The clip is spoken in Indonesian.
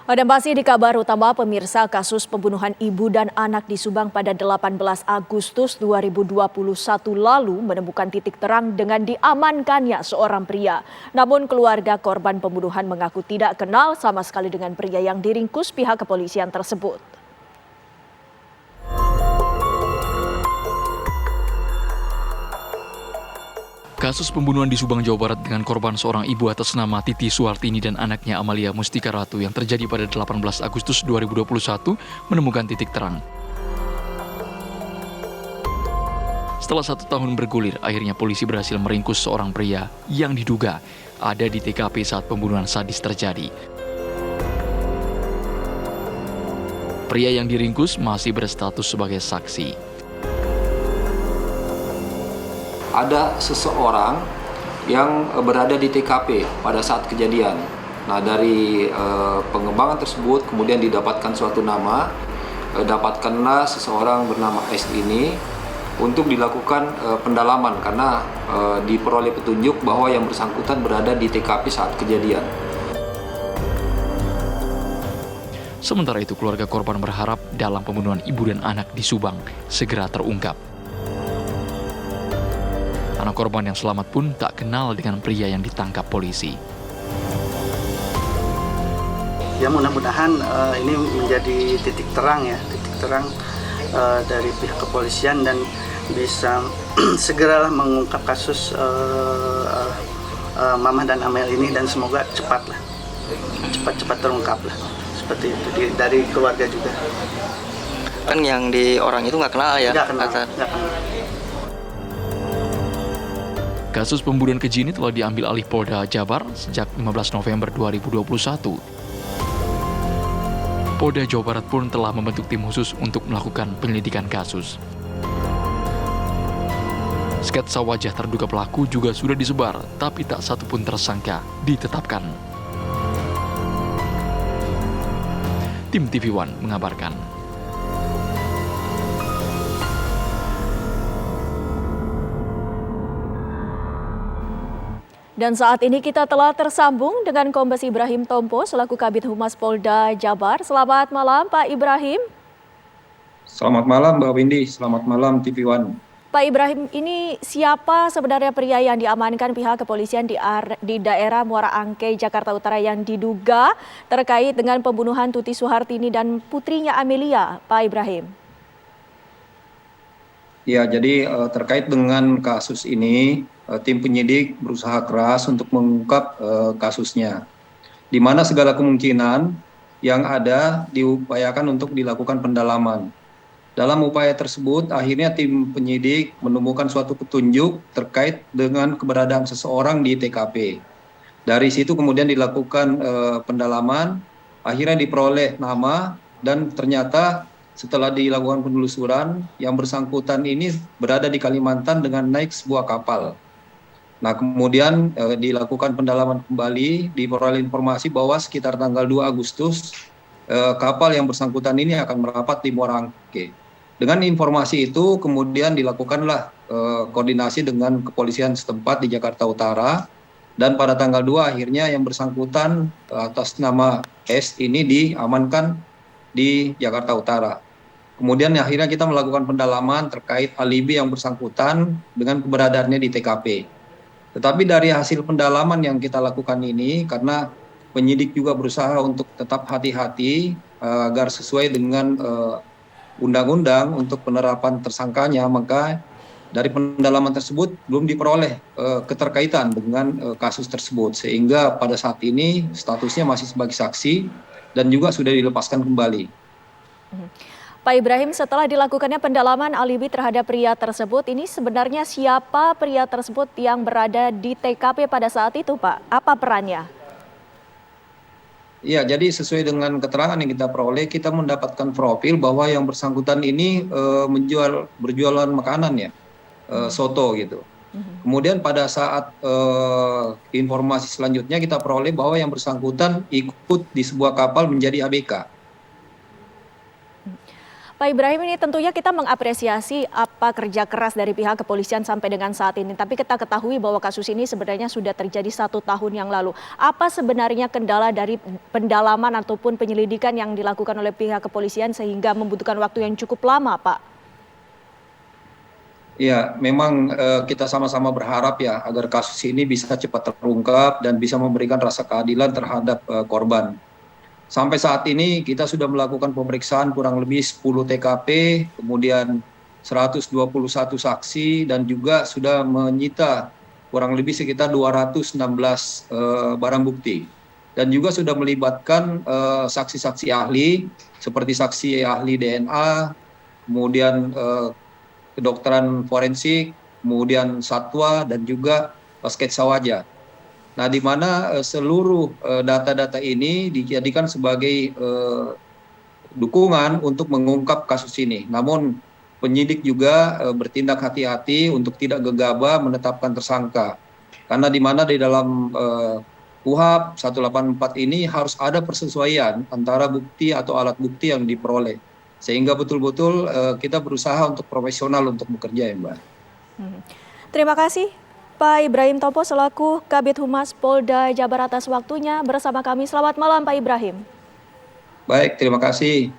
Dan masih di kabar utama, pemirsa, kasus pembunuhan ibu dan anak di Subang pada 18 Agustus 2021 lalu menemukan titik terang dengan diamankannya seorang pria. Namun keluarga korban pembunuhan mengaku tidak kenal sama sekali dengan pria yang diringkus pihak kepolisian tersebut. Kasus pembunuhan di Subang, Jawa Barat dengan korban seorang ibu atas nama Titi Suhartini dan anaknya Amalia Mustika Ratu yang terjadi pada 18 Agustus 2021 menemukan titik terang. Setelah 1 tahun bergulir, akhirnya polisi berhasil meringkus seorang pria yang diduga ada di TKP saat pembunuhan sadis terjadi. Pria yang diringkus masih berstatus sebagai saksi. Ada seseorang yang berada di TKP pada saat kejadian. Nah, dari pengembangan tersebut kemudian didapatkan suatu nama, dapatkanlah seseorang bernama S ini untuk dilakukan pendalaman karena diperoleh petunjuk bahwa yang bersangkutan berada di TKP saat kejadian. Sementara itu, keluarga korban berharap dalam pembunuhan ibu dan anak di Subang segera terungkap. Anak korban yang selamat pun tak kenal dengan pria yang ditangkap polisi. Ya, mudah-mudahan ini menjadi titik terang dari pihak kepolisian dan bisa segeralah mengungkap kasus Mamah dan Amel ini, dan semoga cepat terungkap lah, seperti itu dari keluarga juga. Kan yang di orang itu nggak kenal ya? Nggak kenal. Kasus pembunuhan keji ini telah diambil alih Polda Jabar sejak 15 November 2021. Polda Jawa Barat pun telah membentuk tim khusus untuk melakukan penyelidikan kasus. Sketsa wajah terduga pelaku juga sudah disebar, tapi tak satu pun tersangka ditetapkan. Tim TV One mengabarkan. Dan saat ini kita telah tersambung dengan Kombes Ibrahim Tompo selaku Kabid Humas Polda Jabar. Selamat malam Pak Ibrahim. Selamat malam Mbak Windy, selamat malam TV One. Pak Ibrahim, ini siapa sebenarnya pria yang diamankan pihak kepolisian di daerah Muara Angke, Jakarta Utara yang diduga terkait dengan pembunuhan Tuti Suhartini dan putrinya Amelia, Pak Ibrahim? Ya, jadi terkait dengan kasus ini, tim penyidik berusaha keras untuk mengungkap kasusnya, di mana segala kemungkinan yang ada diupayakan untuk dilakukan pendalaman. Dalam upaya tersebut, akhirnya tim penyidik menemukan suatu petunjuk terkait dengan keberadaan seseorang di TKP. Dari situ kemudian dilakukan pendalaman, akhirnya diperoleh nama, dan ternyata setelah dilakukan penelusuran, yang bersangkutan ini berada di Kalimantan dengan naik sebuah kapal. Nah, kemudian dilakukan pendalaman kembali, diperoleh informasi bahwa sekitar tanggal 2 Agustus, kapal yang bersangkutan ini akan merapat di Muara Angke. Dengan informasi itu, kemudian dilakukanlah koordinasi dengan kepolisian setempat di Jakarta Utara, dan pada tanggal 2 akhirnya yang bersangkutan atas nama S ini diamankan di Jakarta Utara. Kemudian akhirnya kita melakukan pendalaman terkait alibi yang bersangkutan dengan keberadaannya di TKP. Tetapi dari hasil pendalaman yang kita lakukan ini, karena penyidik juga berusaha untuk tetap hati-hati agar sesuai dengan undang-undang untuk penerapan tersangkanya, maka dari pendalaman tersebut belum diperoleh keterkaitan dengan kasus tersebut, sehingga pada saat ini statusnya masih sebagai saksi dan juga sudah dilepaskan kembali. Pak Ibrahim, setelah dilakukannya pendalaman alibi terhadap pria tersebut, ini sebenarnya siapa pria tersebut yang berada di TKP pada saat itu, Pak? Apa perannya? Ya, jadi sesuai dengan keterangan yang kita peroleh, kita mendapatkan profil bahwa yang bersangkutan ini berjualan makanan ya, soto gitu. Kemudian pada saat informasi selanjutnya kita peroleh bahwa yang bersangkutan ikut di sebuah kapal menjadi ABK. Pak Ibrahim, ini tentunya kita mengapresiasi apa kerja keras dari pihak kepolisian sampai dengan saat ini. Tapi kita ketahui bahwa kasus ini sebenarnya sudah terjadi 1 tahun yang lalu. Apa sebenarnya kendala dari pendalaman ataupun penyelidikan yang dilakukan oleh pihak kepolisian sehingga membutuhkan waktu yang cukup lama, Pak? Ya, memang kita sama-sama berharap ya agar kasus ini bisa cepat terungkap dan bisa memberikan rasa keadilan terhadap korban. Sampai saat ini kita sudah melakukan pemeriksaan kurang lebih 10 TKP, kemudian 121 saksi dan juga sudah menyita kurang lebih sekitar 216 barang bukti. Dan juga sudah melibatkan saksi-saksi ahli seperti saksi ahli DNA, kemudian kedokteran forensik, kemudian satwa dan juga sketsa wajah. Nah, di mana seluruh data-data ini dijadikan sebagai dukungan untuk mengungkap kasus ini. Namun penyidik juga bertindak hati-hati untuk tidak gegabah menetapkan tersangka. Karena di mana di dalam KUHP 184 ini harus ada persesuaian antara bukti atau alat bukti yang diperoleh. Sehingga betul-betul kita berusaha untuk profesional untuk bekerja ya Mbak. Terima kasih Pak Ibrahim Topo selaku Kabid Humas Polda Jabar atas waktunya bersama kami. Selamat malam Pak Ibrahim. Baik, terima kasih.